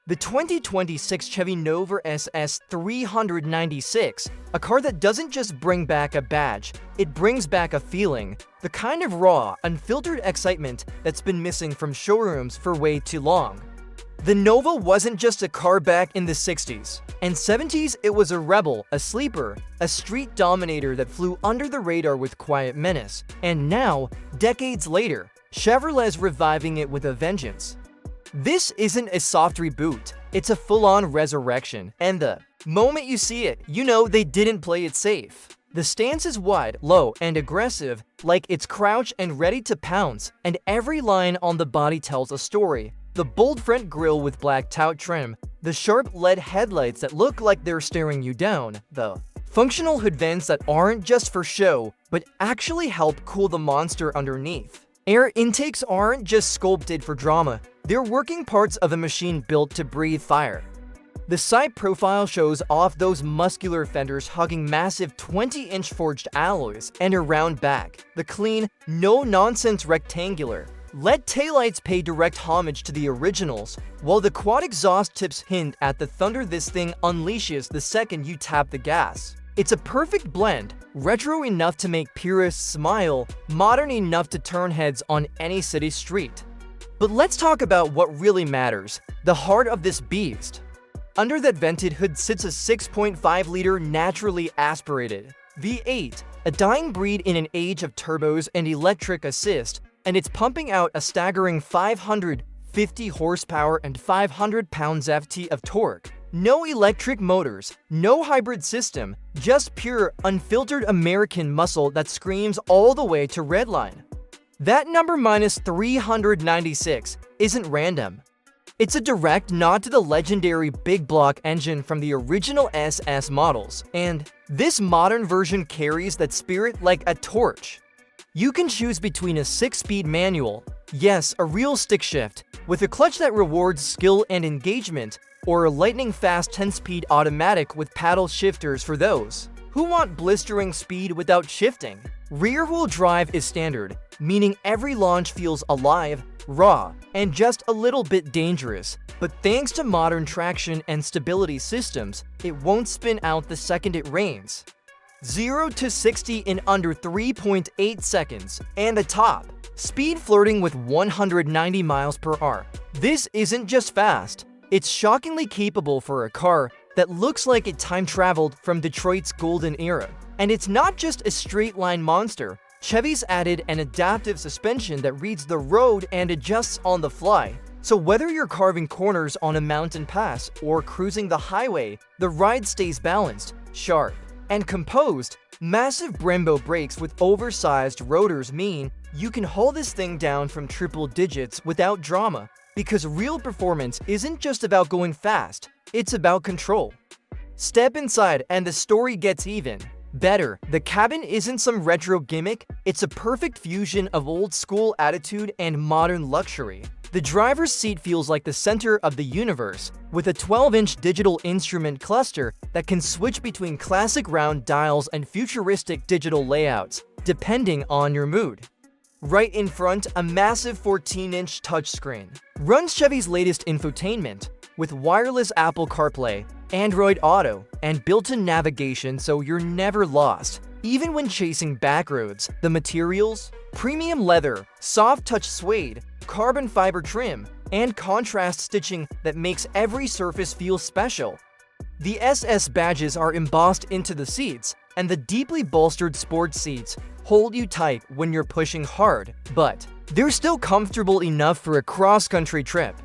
The 2026 Chevy Nova SS 396, a car that doesn't just bring back a badge, it brings back a feeling, the kind of raw, unfiltered excitement that's been missing from showrooms for way too long. The Nova wasn't just a car back in the 60s and 70s, it was a rebel, a sleeper, a street dominator that flew under the radar with quiet menace. And now, decades later, Chevrolet's reviving it with a vengeance. This isn't a soft reboot, it's a full-on resurrection, and the moment you see it, you know they didn't play it safe. The stance is wide, low, and aggressive, like it's crouched and ready to pounce, and every line on the body tells a story. The bold front grille with black tout trim, the sharp LED headlights that look like they're staring you down, the functional hood vents that aren't just for show, but actually help cool the monster underneath. Air intakes aren't just sculpted for drama, they're working parts of a machine built to breathe fire. The side profile shows off those muscular fenders hugging massive 20-inch forged alloys and a round back. The clean, no-nonsense rectangular LED taillights pay direct homage to the originals, while the quad exhaust tips hint at the thunder this thing unleashes the second you tap the gas. It's a perfect blend, retro enough to make purists smile, modern enough to turn heads on any city street. But let's talk about what really matters, the heart of this beast. Under that vented hood sits a 6.5-liter naturally aspirated V8, a dying breed in an age of turbos and electric assist, and it's pumping out a staggering 550 horsepower and 500 pounds-ft of torque. No electric motors, no hybrid system, just pure, unfiltered American muscle that screams all the way to redline. That number -396 isn't random. It's a direct nod to the legendary big block engine from the original SS models, and this modern version carries that spirit like a torch. You can choose between a 6-speed manual, yes, a real stick shift, with a clutch that rewards skill and engagement, or a lightning-fast 10-speed automatic with paddle shifters for those who want blistering speed without shifting. Rear-wheel drive is standard, meaning every launch feels alive, raw, and just a little bit dangerous. But thanks to modern traction and stability systems, it won't spin out the second it rains. 0 to 60 in under 3.8 seconds, and the top speed flirting with 190 miles per hour. This isn't just fast, it's shockingly capable for a car that looks like it time-traveled from Detroit's golden era. And it's not just a straight-line monster. Chevy's added an adaptive suspension that reads the road and adjusts on the fly. So whether you're carving corners on a mountain pass or cruising the highway, the ride stays balanced, sharp, and composed. Massive Brembo brakes with oversized rotors mean you can haul this thing down from triple digits without drama, because real performance isn't just about going fast, it's about control. Step inside and the story gets even better. The cabin isn't some retro gimmick, it's a perfect fusion of old-school attitude and modern luxury. The driver's seat feels like the center of the universe, with a 12-inch digital instrument cluster that can switch between classic round dials and futuristic digital layouts, depending on your mood. Right in front, a massive 14-inch touchscreen runs Chevy's latest infotainment, with wireless Apple CarPlay, Android Auto, and built-in navigation so you're never lost. Even when chasing backroads, the materials, premium leather, soft-touch suede, carbon fiber trim, and contrast stitching that makes every surface feel special. The SS badges are embossed into the seats, and the deeply bolstered sports seats hold you tight when you're pushing hard, but they're still comfortable enough for a cross-country trip.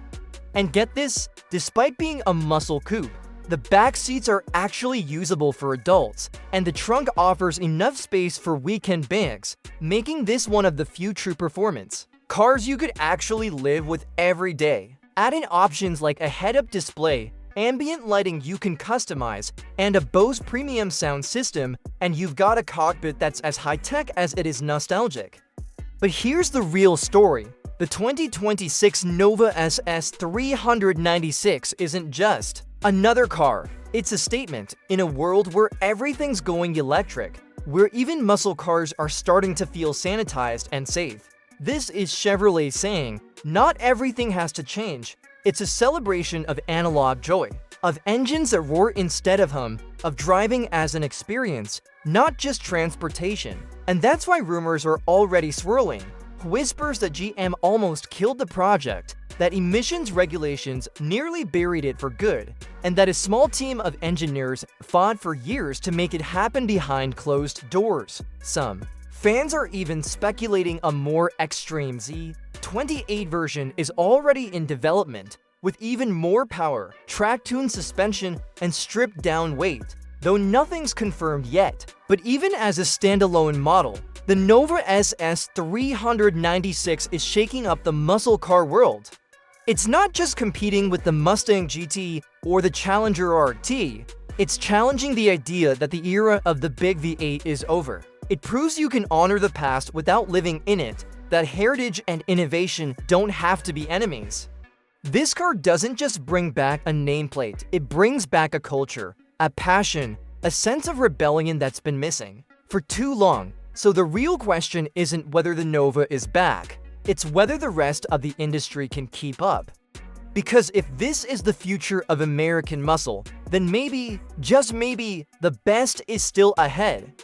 And get this, despite being a muscle coupe, the back seats are actually usable for adults, and the trunk offers enough space for weekend bangs, making this one of the few true performance cars you could actually live with every day. Add in options like a head-up display, ambient lighting you can customize, and a Bose premium sound system, and you've got a cockpit that's as high-tech as it is nostalgic. But here's the real story. The 2026 Nova SS 396 isn't just another car. It's a statement in a world where everything's going electric, where even muscle cars are starting to feel sanitized and safe. This is Chevrolet saying, not everything has to change, It's a celebration of analog joy, of engines that roar instead of hum, of driving as an experience, not just transportation. And that's why rumors are already swirling. Whispers that GM almost killed the project, that emissions regulations nearly buried it for good, and that a small team of engineers fought for years to make it happen behind closed doors. Some fans are even speculating a more extreme Z28 version is already in development, with even more power, track-tuned suspension, and stripped-down weight, though nothing's confirmed yet. But even as a standalone model, the Nova SS396 is shaking up the muscle car world. It's not just competing with the Mustang GT or the Challenger RT, it's challenging the idea that the era of the big V8 is over. It proves you can honor the past without living in it, that heritage and innovation don't have to be enemies. This car doesn't just bring back a nameplate, it brings back a culture, a passion, a sense of rebellion that's been missing for too long. So the real question isn't whether the Nova is back, it's whether the rest of the industry can keep up. Because if this is the future of American muscle, then maybe, just maybe, the best is still ahead.